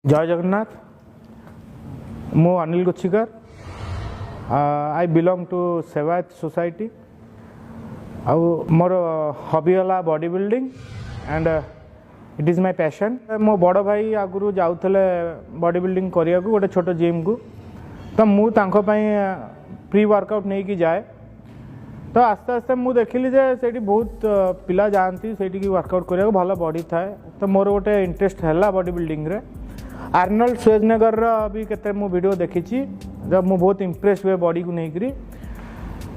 जय जगन्नाथ। मु Anil Guchhikar. I belong to Sevayat society. मोर हॉबी है body building and it is my passion. मो बड़ भाई आगु जाऊले बॉडी बिल्डिंग करने गोटे छोट जिम को, तो मुझे प्री वर्कआउट नहीं कि जाए। तो आस्ते आस्ते मुझे देखिली जे से बहुत पिला जाती से वर्कआउट करने भल बॉडी थाए। तो मोर गोटे इंटरेस्ट है बॉडी बिल्डिंग रे। आर्नल्ड श्वार्ज़नेगर भी केते मु वीडियो देखी जब मु बहुत इम्प्रेस हुए बॉडी को लेकर।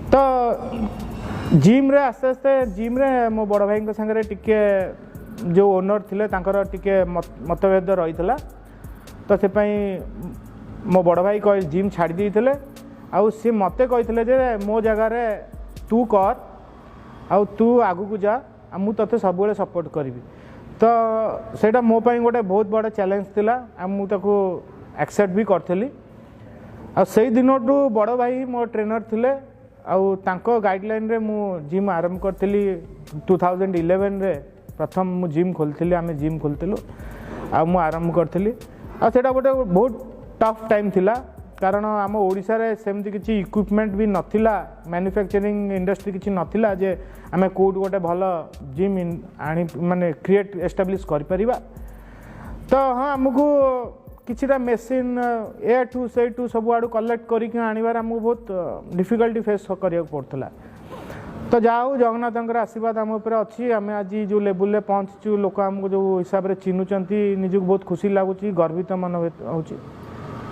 तो जिम रे आस्ते आस्ते जिम रे मो बड़ भाई संगे टिके जो ओनर थिले तांकर टिके मतभेद रही था। तो से मो बड़ भाई कह जिम छाड़ देते आउ सी मते कहते जे मो जगार तू कर आउ तू आगु को जा मु तते सब सपोर्ट करी। तो सेटा मो पाई गोटे बहुत बड़ा चैलेंज थिला। मुझे एक्सेप्ट भी करी। से दिन बड़ भाई मो ट्रेनर थिले आउ गाइडलाइन रे मु जिम आरंभ करी। 2011 रे प्रथम मु जिम खोलती आम जिम खोलूँ मु आरंभ करी। आटा गोटे बहुत टफ टाइम थिला कारण आम ओडिशा रे सेमती किसी इक्विपमेंट भी नथिला। मैन्युफैक्चरिंग इंडस्ट्री किसी नथिला जे आमे कोड गोटे भल जिम आनी माने क्रिएट एस्टाब्लिश कर परिबा। तो हाँ आमको किछिटा मेसीन ए टू से टू सब आड़ू कलेक्ट करके आनिबार आमको बहुत डिफिकल्टी फेस करिया पड़थला। तो जाओ जगन्नाथ आशीर्वाद आम उपर अच्छी। आम आज जो लेवल पहुँचु लोक आमको जो हिसाब से चिन्हुंट निजक बहुत खुशी लगुच गर्वित मन हो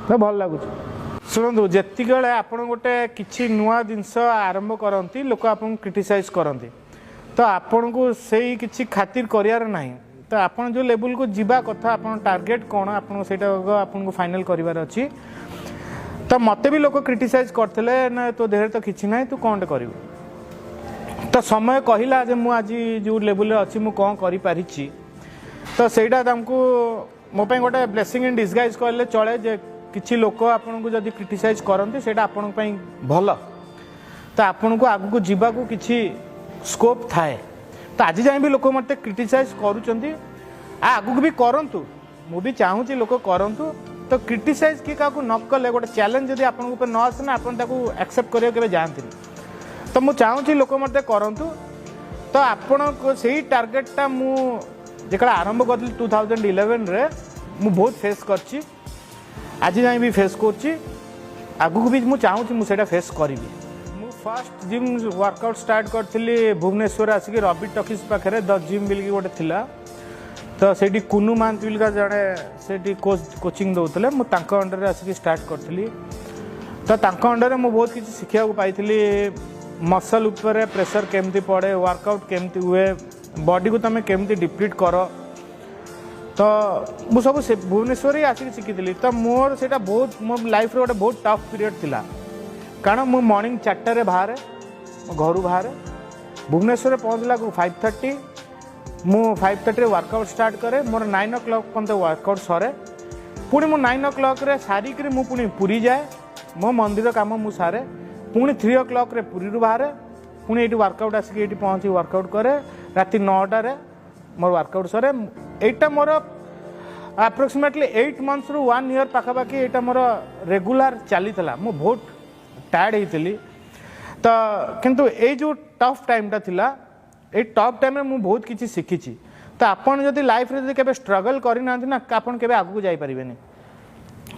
तो भल लगुच। शुणु जिते बड़े आप गोटे किसी नुआ जिनस आरंभ करती लोक आप क्रिटिसाइज करती तो आपन को सही किसी खातिर करार ना। तो आप जो लेवल को जीवा कथा आप टार्गेट कौन आपको फाइनल करार अच्छी। तो मत भी लोक क्रिटिसाइज करते ना तो देह तो किसी ना तू कौन कर। तो समय कहला जे मु आज जो लेवल अच्छी मु कौन करी। तो सहीटा मोपाई गोटे ब्लेसिंग इन डिस्गाइज कहले चले जे किसी लोक आपन को जदि क्रिटिसाइज करते सेटा आपन पई भल। तो आपन को आगु को जीवा को किसी स्कोप थाए। तो आज जाए भी लोक मत क्रिटिसाइज करुँच आगु भी करंतु मु भी चाहूँगी लोक करंतु। तो क्रिटिसाइज किए क्या न कले गोटे चैलेंज जब आपन ऊपर न आसे ना आपन ताकू एक्सेप्ट करिया केबे जानती। तो मु चाहूँगी लोक मत करंतु। तो आपन को सही टार्गेटटा मु जेकड़ा आरंभ करली 2011 रे मु बहुत फेस करची। आज जाए भी फेस करची आगु भी मु चाहूँगी मुझे फेस करी। मु फर्स्ट जिम वर्कआउट स्टार्ट करी भुवनेश्वर आसिक रवि टॉकीज पाखे द जिम बिल गोटे थिला। तो से कुनु महांत बिल जड़े से कोचिंग दौले मुझे अंडर आसिक स्टार्ट करी। तो अंडर मु बहुत किसी शिखा पाई। मसल उपर प्रेशर केमती पड़े वर्कआउट केमती हुए बॉडी को तुम केमती डिप्लीट कर। तो मु सब भुवनेश्वर ही आसिक शिखी। तो मोर से बहुत मो लाइफ गोटे बहुत टफ पीरियड थिला कारण मु मॉर्निंग 4 बाहर घर बाहर भुवनेश्वर पहुँचला 5:30 मु 5:30 वर्कआउट स्टार्ट करे। मोर 9 o'clock पर्यंत वर्कआउट सरे। पुणी मु 9 o'clock सारिक मु पुणी पुरी जाए मो मंदिर काम मु सारे। पुणी 3 o'clock पुरी बाहर पुणी ये वर्कआउट आसिक ये पहुँची वर्कआउट करे। राति 9टार मोर वर्कआउट सरे। एटा मोर अप्रोक्सीमेटली 8 months रु 1 year पाखापाखि यहाँ मोर रेगुलर चली मु बहुत टायर्ड होती। तो किंतु ये जो टफ टाइमटा थिला ये टफ टाइम में मुझे बहुत किसी शिखी। तो आपन जदि लाइफ रे केबे स्ट्रगल करना ना आपन केबे आगु जाई परिबेनी।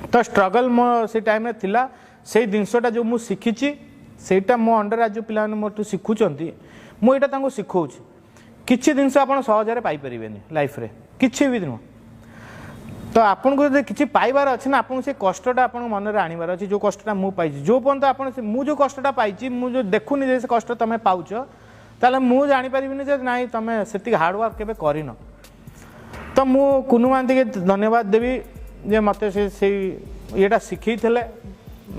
तो स्ट्रगल मो से टाइम में थिला से जिनसटा जो मु शिखी सेटा मो अंडर आज जो पिला मोटू शिखुचंती मु एटा तांको शिखौछि। किछि जिनस आपन सहजरे पाई परिबेनी लाइफ रे किछि भी नुह। तो आपन को किसी पाइबार अच्छे ना आपन से कष्टटा आपन मन में आनिबार अच्छी। जो कष्टटा मु पाई जो पर्यंत आप जो कष्टटा पाई मुझे देखुनी जे से कष्ट तुम पाउच ताले मु जानी परिबिनी जे नाई तुम से हार्डवर्क केबे करिन। तो मु कुनु मानती के धन्यवाद देवी जे मते से येटा शिखैथिले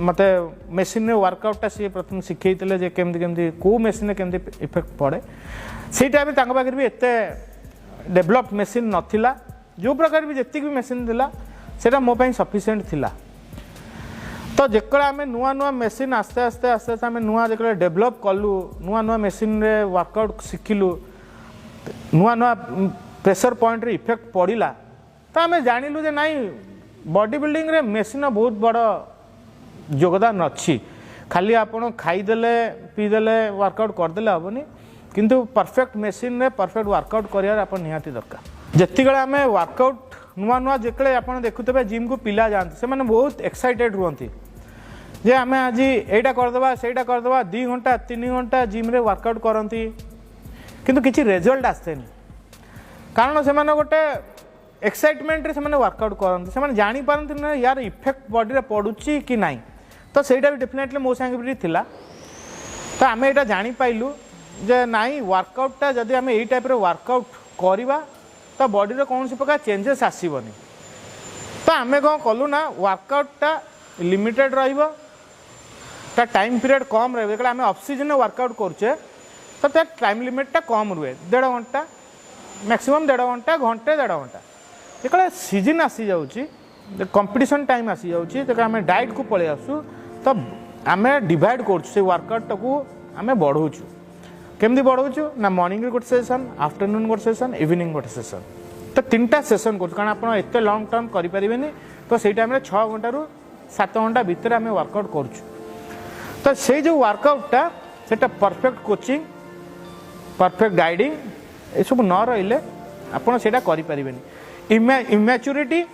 मते मेसीन रे वर्कआउटटा सी प्रथम शिखैथिले जे केमती केमती को मेसीन रे केमती इफेक्ट पड़े। सेटा भी तांको पाखरे भी एते डेवलप मेसीन नथिला। जो प्रकार भी जी भी मेसीन थिला सेटा मो पाई सफिशिएंट थिला। तो जेकड़ा आम नुआ नुआ मेसीन आस्ते आस्ते आस्ते आस्ते आम नुआ जो डेवलप कलु नुआ नुआ मेसीन रे वर्कआउट शिखिलु नुआ नुआ प्रेशर पॉइंट रे इफेक्ट पड़िला। तो आम जानिलु जे नाई बॉडी बिल्डिंग रे मेसीन बहुत बड़ योगदान अच्छी खाली आपण खाईदेले पीदेले वर्कआउट करदेले हेनी किंतु परफेक्ट मेसीन रे परफेक्ट वर्कआउट करार आप निहाती दरकार जिते आम वर्कआउट नुआ नुआ जिते आप देखुवे जिम को पिला जाते से बहुत एक्साइटेड रुहति जे आम आज एटा करदे सेटा करदे 2 घंटा 3 घंटा जिम रे वर्कआउट करती किंतु किसी रिजल्ट आसेनी कारण से गोटे एक्साइटमेंट रे से वर्कआउट करते से जानी पारती ना यार इफेक्ट बॉडी रे पड़ुची कि नहीं तो ସେଇଟା भी डेफिनेटली मो संगे भी थिला तो आम यहाँ जापारू जे नाई वर्कआउटा जदि आम यही टाइप वर्कआउट करवा तो बॉडी रे कौन प्रकार चेंजेस आसबनी तो आम कौन कलु ना वर्कआउटा लिमिटेड रा टाइम पीरियड कम रहा आम ऑफ सीजन वर्कआउट करुचे तो त्या टाइम लिमिटा कम रुए 1.5 घंटा मैक्सिमम 1.5 घंटा घंटे 1.5 घंटा जो सीजन आसी जाऊँगी कंपटीशन टाइम आसी जाऊँगी तो आम डाइट को पलि आसू तो आम डिवाइड कर वर्कआउट को आम बढ़ाऊँ केमती बढ़ाऊँ ना मॉर्निंग गोटे सेसन आफ्टरनून गोटे सेसन इवनिंग गोटे सेसन तो 3टा सेसन कर कारण आप एत लंग टर्म करें तो सही टाइम 6 घंटा रू 7 घंटा भितर आम वर्कआउट करुँ तो से जो वर्कआउटा से परफेक्ट कोचिंग परफेक्ट गाइडिंग ये सब न रही आपड़ से करें इमैच्योरिटी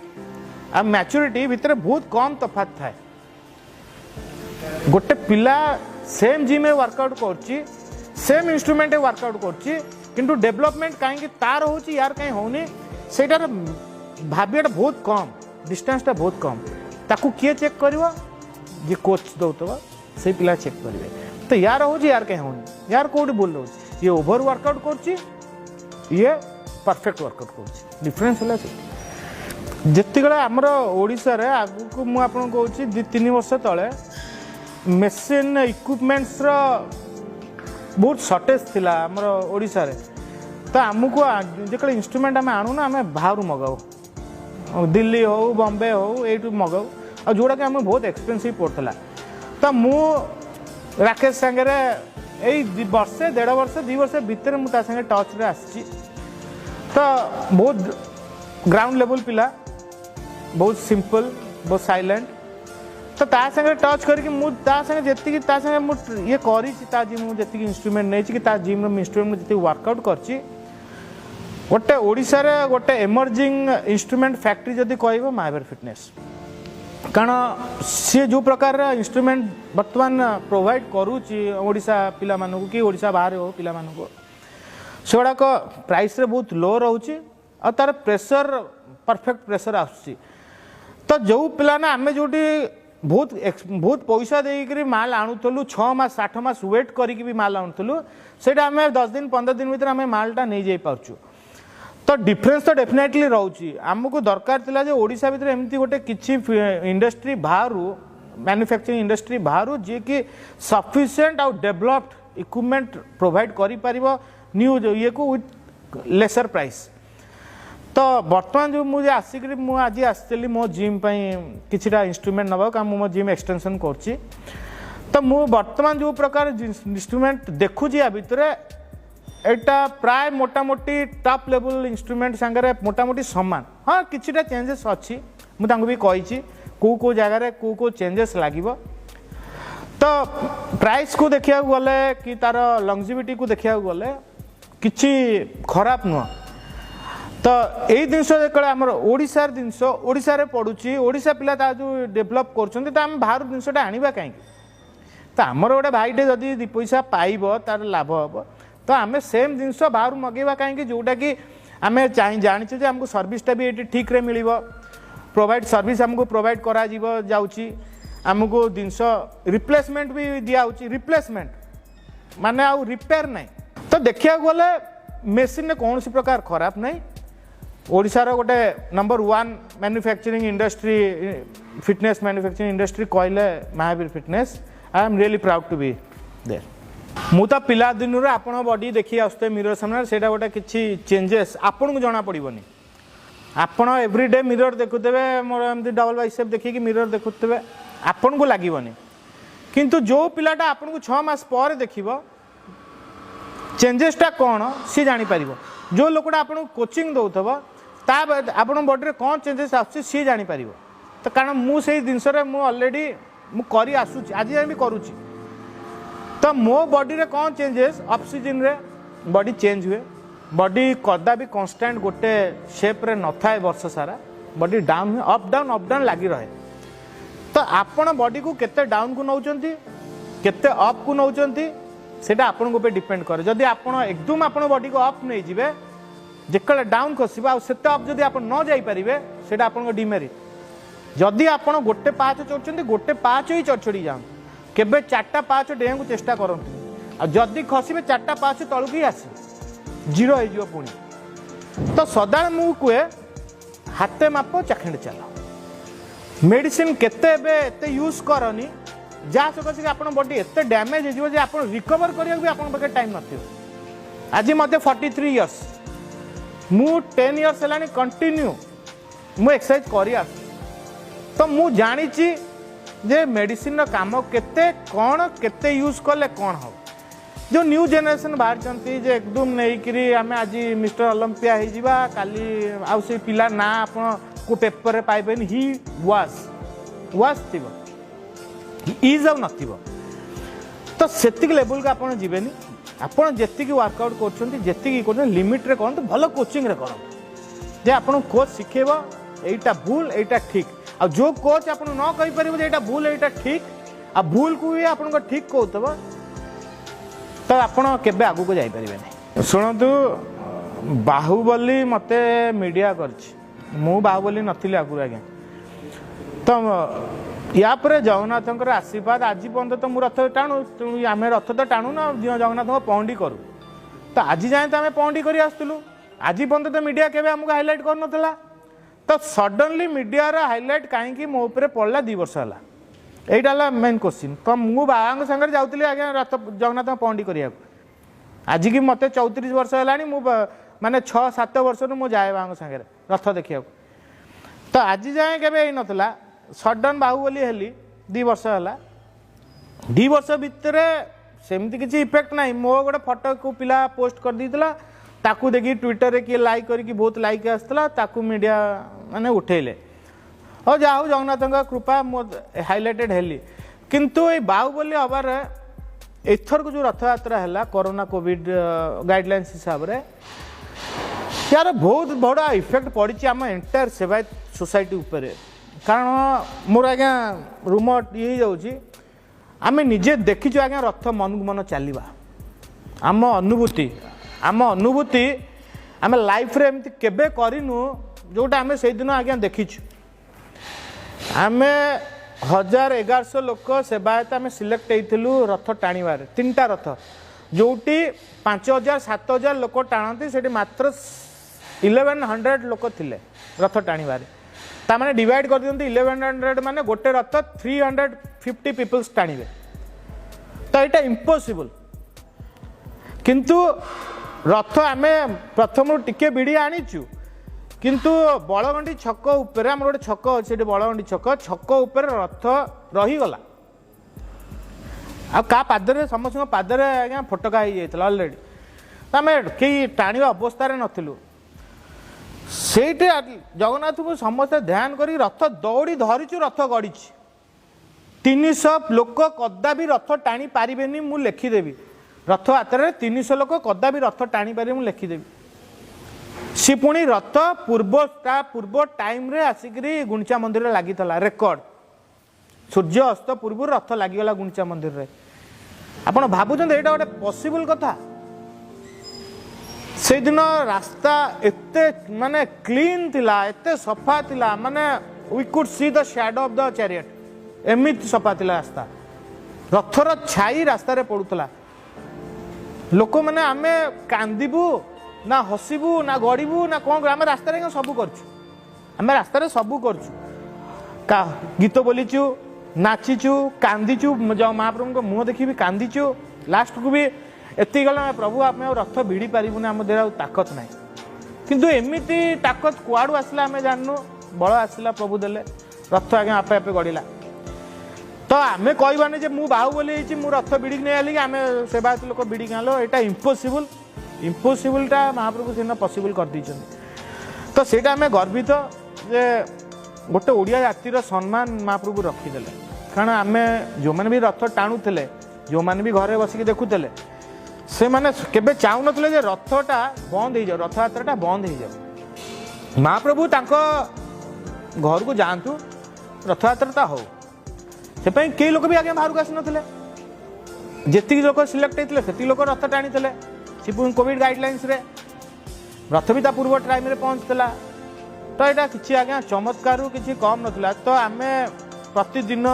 आ मैच्योरिटी भितर बहुत कम तफात थाए गोटे पिला सेम जिम में वर्कआउट कर सेम इंस्ट्रूमेंट वर्कआउट कर डेवलपमेंट कहीं तार हो यार कहीं होनी से भाविया बहुत कम डिस्टेंस बहुत कम ताकू किए चेक कर जी कोच दौथवा से पिला चेक करेंगे तो यार हो यार कहीं होनी यार कौटी भूल रोचे ये ओभर वर्कआउट कर ये परफेक्ट वर्कआउट कर डिफरेन्स है जिते आमर ओडिशा रे आगु को मु आपन कहूँ 2-3 वर्ष तले मेसीन इक्विपमेंट्स बहुत शॉर्टेज थिला आमर ओडिशा रे तो आमको जो इंस्ट्रूमेंट आम आणु ना आम बाहर मगाऊ दिल्ली हो बॉम्बे हो ये मगाऊ और जोड़ा कि आम बहुत एक्सपेंसिव पड़ता तो मु राकेश सांगे यही वर्षे 1.5 वर्ष 2 वर्ष भितर मुझे संगे टच रे आसी तो बहुत ग्राउंड लेवल पिला बहुत सिंपल बहुत साइलेंट तो ता संगे टच करके जी ये करी इंस्ट्रूमेंट नहीं कि जिम इंस्ट्रूमेंट जी वर्कआउट कर गोटे ओडिशा रे गोटे एमर्जिंग इंस्ट्रूमेंट फैक्ट्री जदि कह महावीर फिटनेस कारण सी जो प्रकार इंस्ट्रूमेंट बर्तमान प्रोवाइड करुच्ची ओडिशा पिला मानू कि ओडिशा बाहर हो पिला मानू से गुड़ाक प्राइस रे बहुत लो रोचे और तार प्रेशर परफेक्ट प्रेशर आसुची तो जो पिला ना आम जो बहुत बहुत पैसा देकर माल आणुलु 6 मास 8 मास वेट करके भी माल आणुलु से आम 10 दिन 15 दिन भर आम मालटा नहीं जाई पार्छु तो डिफरेन्स तो डेफिनेटली रोचे आमको दरकार थिला जे ओडिशा भितर एमती गोटे किछि इंडस्ट्री बाहर मैन्युफैक्चरिंग इंडस्ट्री बाहर जी कि सफिशिएंट आउ डेवलप्ड इक्विपमेंट प्रोवाइड करि परिबो न्यू ये को विथ लेसर प्राइस तो बर्तमान जो मुझे आसिक मुझे आसली मो जिम किछिटा इंस्ट्रूमेंट नवा मो जिम एक्सटेंशन कर तो मु बर्तमान जो प्रकार इंस्ट्रूमेंट देखुची या भितर एटा प्राय मोटामोटी टॉप लेवल इंस्ट्रूमेंट सांगे मोटामोटी समान हाँ किछिटा चेंजेस अच्छी मुझे भी कही कौ जगार कौ चेंजेस लगे तो प्राइस को देखा गले कि तार लंगजिविटी को देखा गले किछि खराब नुह तो यही जिनस आम ओडिशार जिनस ओडिशा रे पड़ुची ओडिशा पिला जो डेभलप कर आम बाहर जिनसटा आनिबा कहीं तो आमर गोटे भाईटे जदि 2 पैसा पाइब तार लाभ हम तो आम सेम जिनस बाहर मगेबा कहीं जोटा कि आम जाचे जे आमको सर्विसटा भी ये ठीक रे मिल प्रोवाइड सर्विस आमको प्रोवाइड करा जाउची आमको जिनस रिप्लेसमेंट भी दिया रिप्लेसमेंट माने आउ रिपेयर नहीं तो देखा गले मेसीन ने कौन सी प्रकार खराब नहीं ओडिशा रो गोटे number 1 manufacturing industry fitness manufacturing industry कहले Mahavir fitness I am really proud to be there मु तो पिला दिन आपण बॉडी देखी आसते मिरर सामने से गोटे किसी चेंजेस आपन को जना पड़ोनी आपण एवरीडे मिरर देखुते मोर एमती डबल बाइसेप देखिए मिरर देखुते आपन को लगनी किंतु जो पिलाटा आपन को 6 मास पर देखिबो चेंजेसटा कौन सी जापर जो लोकटा आपको कोचिंग दौथब ता आप बॉडी में कौन चेंजेस आसी सी जापर तो कारण मुझे जिनस अलरेडी मुझे आसूँ आज भी करुँची तो मो बॉडी रे कौन चेंजेस ऑफ सीजन रे बॉडी चेंज हुए बॉडी कदा भी कांस्टेंट गोटे शेप रे न थाए वर्ष सारा बॉडी डाउन हुए अप डाउन लगी रहे तो आपण बॉडी को केते डाउन को नौचंती केते अप को नौचंती सेटा आपण को डिपेंड करे जदि आपण एकदम आपण बॉडी को अप नहीं जिवे जेकले डाउन खसिबा सेते अप जदि आपण न जाई परिबे सेटा आपण को डिमेरिट जदि आपण गोटे पाँच चढ़ुचंती गोटे पाँच ही चढ़ जाऊँ केबे चारटा पाँच डें को चेष्टा करंतु आ जदि खसिबे चारटा पाँच तळु की आसी जीरो हो पुणी तो सदा मु कुए हाथे माप चाखिंड चल मेडिसिन केते एते यूज करनी जहाँ सकाशे आप बॉडी एत डैमेज हो आप रिकवर करिया भी आपन पाखे टाइम नथियो आज मते 43 इयर्स मु 10 इयर्स हेलानी कंटिन्यू मु एक्सरसाइज करि आस तो मु जानी जे मेडिसिन रो काम केते कोन केते यूज करले कोन हो जो न्यू जनरेशन बाहर चंती जे एकदम नहीं करी आमे आज मिस्टर ओलंपिया हे जिबा काली आ से पिला ना आपण को पेपर रे पाइबेन ही वाज थिबो इज आउ नथिबो तो सेतिक लेवल का आपण जीवेनी आपण जेतिक वर्कआउट करछंती जेतिक करछन लिमिट रे करन तो भलो कोचिंग रे करन जे आपण कोच सिखेबो एटा भूल एटा ठीक आ जो कोच आपण न कहि परिबो जे एटा भूल एटा ठीक आ भूल को भी आपण को ठीक कहतबो तो आपण केबे आगु को जाई परिबे नै सुनतु बाहुबली मते मीडिया करछि मु बाहुबली नथिले आगु आज्ञा तो या पर जगन्नाथ आशीर्वाद आज पर्यंत तो मुझे रथ टाणु आम रथ तो टाणु ना जगन्नाथ पहंडी करूँ तो आज जाए तो आम पहंडी कर आसलु आज पर्यंत तो मीडिया केवे आमको हाईलाइट कर ना तो सडनली मीडिया हाईलाइट कहीं मो उपर पड़ा 2 वर्ष है यहाँ मेन क्वेश्चन तो मु बाबा सागर जाऊँगी आज्ञा रथ जगन्नाथ पहंडी करने आज की मत 34 वर्ष है माने 6-7 वर्ष मु जाए बाबा सागर रथ देखा तो आज जाए केवे नाला सडन बाहुबली हेली 2 वर्ष है 2 वर्ष भितर सेमती किसी इफेक्ट ना मो गोटे फोटो को पिला पोस्ट कर देता ताकू देखी ट्विटर रे किए लाइक करके बहुत लाइक आसला ताकू मीडिया माने उठेले और जा हो जगन्नाथ कृपा मो हाईलाइटेड हेली किंतु ये बाहुबली हबार एथर को जो रथ यात्रा है कोरोना कोविड गाइडलाइंस हिसाब से यार बहुत बड़ा इफेक्ट पड़ी आम एंटायर सेवायत सोसाइटी उपर कारण मोर आज्ञा रूम ये जाऊँगी आम निजे देखीचु आज्ञा रथ मन को मन चलवा आम अनुभूति आम लाइफ रे एमती केबे करिनु जोटा आम से दिन आज्ञा देखीचु आम 1000-1100 लोक सेवायत आम सिलेक्ट होइथिलु रथ टाणीबार 3टा रथ जोटी 5000-7000 लोक टाणती से मात्र 1100 लोक थिले रथ टाणीबार ताने डिवाइड कर दियंती 1100 माने गोटे रथ 350 पीपल्स टाणीबे तो यहाँ इम्पॉसिबल किंतु रथ आम प्रथम टिके बिड़ी आनीचु किंतु बलगंडी छक उपर आम गोटे छक अच्छे बलगंडी छक उपर रथ रहीगला आ पादरे समस्त पादरे आज्ञा फटका हो जाता अलरेडी तो आम कई टाणीबा अवस्था नथिलु सेठे जगन्नाथ को समस्त ध्यान करी रथ दौड़ी धरीचु रथ गड़ी 300 लोक कदा भी रथ टाणी पारिबेनी मु लिखिदेवी रथ यात्रा 300 लोक कदा भी रथ टाणी पारे मु लिखिदेवी सी पुणी रथ पूर्व टाइम रे आसिकरी गुंडीचा मंदिर लगी रेकर्ड सूर्य अस्त पूर्व रथ लगिगला गुंडीचा मंदिर रे आपण भाबुछन एटा गोटे पॉसिबल कथा से दिन रास्ता एते माने क्लीन थिला एते सफा थिला माने we could see the shadow of the chariot एमित सफा थिला रास्ता रथर छाई रास्ता रे पड़ुतला लोक माने आमे कांदिबू ना हसिबू ना गड़ीबू ना कौन आम रास्ता रे सबू करछु आम रास्ता रे सबू करछु का गीत बोलीचु नाचीचु कांदीचु महाप्रभु को मुँह देखी भी कांदीचु लास्ट को भी एति गला प्रभु आम रथ भिड़ी पारिबुनी आम देह ताकत ना किंतु एमिति ताकत कुआड़ू आसला आम जानू बल आसला प्रभु देले रथ आगे आपे आपे गड़िला तो आम कहबानी जे मु बाहुबली मु रथ भिड़ी नहीं आली आम सेवायत लोक भिड़ी आलो यहाँ इम्पॉसिबलटा महाप्रभु सीना पॉसिबल कर दी तो सेटा आम गर्वित जे गोटे ओडिया जातिर सम्मान महाप्रभु रखीदे कारण आम जो मैंने भी रथ टाणुले जो मैंने भी घरे बसिक देखुले से मैंने केबे चाहू नथिले जे रथटा बंद हो जाओ रथ यात्राटा बंद हो जाओ महाप्रभु तांको घर को जातु रथ यात्रा हो से कई लोक भी आगे बाहर को आसी नथिले जेतिक लोक सिलेक्ट होते से लोक रथ टाणी सी कोविड गाइडलाइंस रे रथ भी पूर्व टाइम रे पहुँचला तो यहाँ किसी आज्ञा चमत्कार किसी कम नाला तो आम प्रतिदिन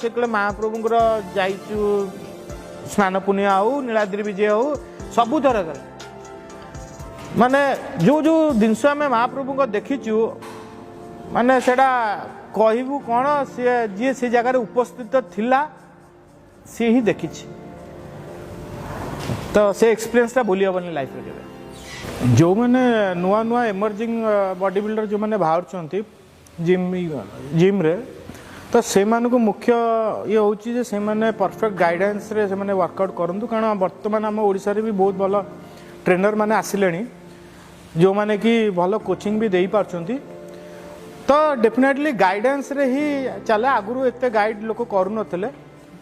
से महाप्रभुंर जाइचु स्नान पूर्णिमा हो नीलाद्रि विजय हो सबू थर माने जो जो जिनस आम महाप्रभु देखीचु माने सेटा कहबू कौन जी से जगार उपस्थित थिला सी ही देखी तो से एक्सपीरियंसटा भूली हेनी लाइफ रे जो मैंने नुआ नुआ एमर्जिंग बॉडी बिल्डर जो मैंने बाहर जिम रे तो से को मुख्य ये हूँ से मैंने परफेक्ट गाइडेंस रे से मैंने वर्कआउट करूँ कारण बर्तमान आम ओडिशा रे भी बहुत भल ट्रेनर मैंने आसिले जो मैंने कि भल कोचिंग भी दे पार्छंती तो डेफिनेटली गाइडेंस रे ही चले आगुरी एत गाइड लोक करूँ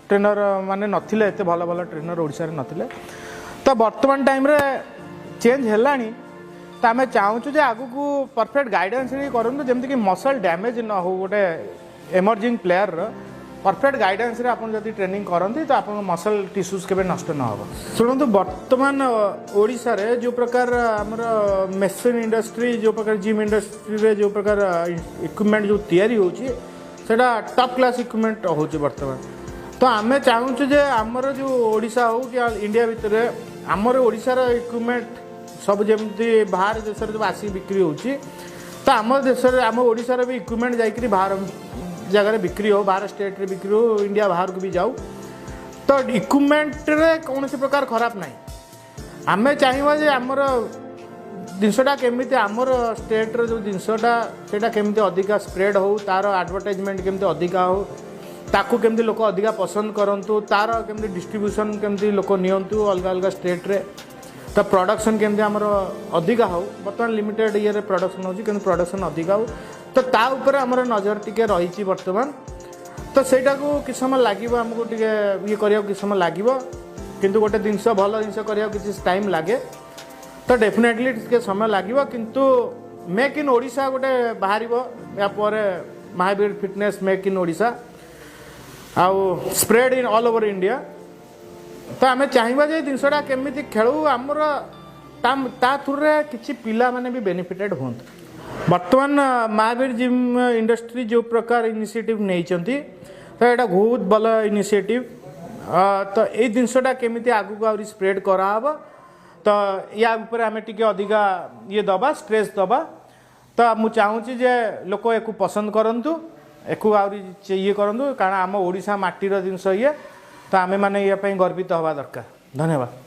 ट्रेनर माने नथिले एत भल भल ट्रेनर ओडिशा रे नथिले तो बर्तमान टाइम रे चेंज है तो आम चाहूँ जे आगु को परफेक्ट गाइडेंस ही करूँ जमती कि मसल डैमेज न हो गोटे एमर्जिंग प्लेयर परफेक्ट गाइडेंस रे आपन जदि ट्रेनिंग करती तो आप मसल टिश्यूज के नष्ट न हो शुणु बर्तमान ओडिशा रे जो प्रकार आमर मेसिन इंडस्ट्री जो प्रकार जिम इंडस्ट्री रे जो प्रकार इक्विपमेंट जो तैयारी होची सेटा टॉप क्लास इक्विपमेंट होची बर्तमान तो आम चाहूँ जे आमर जो ओडिशा हो कि इंडिया भितर आमर ओडिशार इक्विपमेंट सब जमती बाहर देश जो आसिक बिक्री होची तो आम देश आम ओडिशार भी इक्विपमेंट जाकरी बाहर जगह बिक्री हो बाहर स्टेट रे बिक्री हो इंडिया बाहर को भी जाऊ तो इक्विपमेंट रे कौन सी प्रकार खराब ना आम चाहिए जे आमर जिनसटा केमी आमर स्टेट रो जो जिनसटा सेटा केमी अधिका स्प्रेड हो तार एडवर्टाइजमेंट केमी अधिका हो ताकू केमती लोक अधिका पसंद करंतु तार केमती डिस्ट्रीब्यूशन केमती लोक नियंतु अलग अलग स्टेट रे तो प्रोडक्शन केमती आमर अधिका हो बर्तमान लिमिटेड ये प्रोडक्शन होची केमती प्रोडक्शन अधिका हो तो ता ऊपर आमर नजर टिके रही बर्तमान तो सेटा को कि समय लागिबो हमको टिके ये करिया कि समय लागिबो किंतु गोटे जिनस भल जिनस करिया किछि टाइम लागे तो डेफिनेटली टिके समय लागिबो किंतु मेक इन ओडिशा गोटे बाहरिबो या परे Mahavir fitness make in Odisha आउ spread in all over India तो आम चाहिए जे जिनसटा केमी खेलू आमर ता थ्रू किसी पिला माने भी बेनिफिटेड हूँ बर्तमान महावीर जिम इंडस्ट्री जो प्रकार इनिशिएटिव नहीं तो यहाँ बहुत भल इनिशिएटिव तो ये जिनसटा केमी आगू को आउरी स्प्रेड कराब तो या ऊपर आम टे अधिका ये दबा स्ट्रेस दबा तो मुझे चाहूँगी जे लोक एक पसंद करूँ एक आउरी ये करूँ कारण आम ओडिशा माटीर जिनस ये तो आमे माने ये गर्वित हवा दरकार धन्यवाद।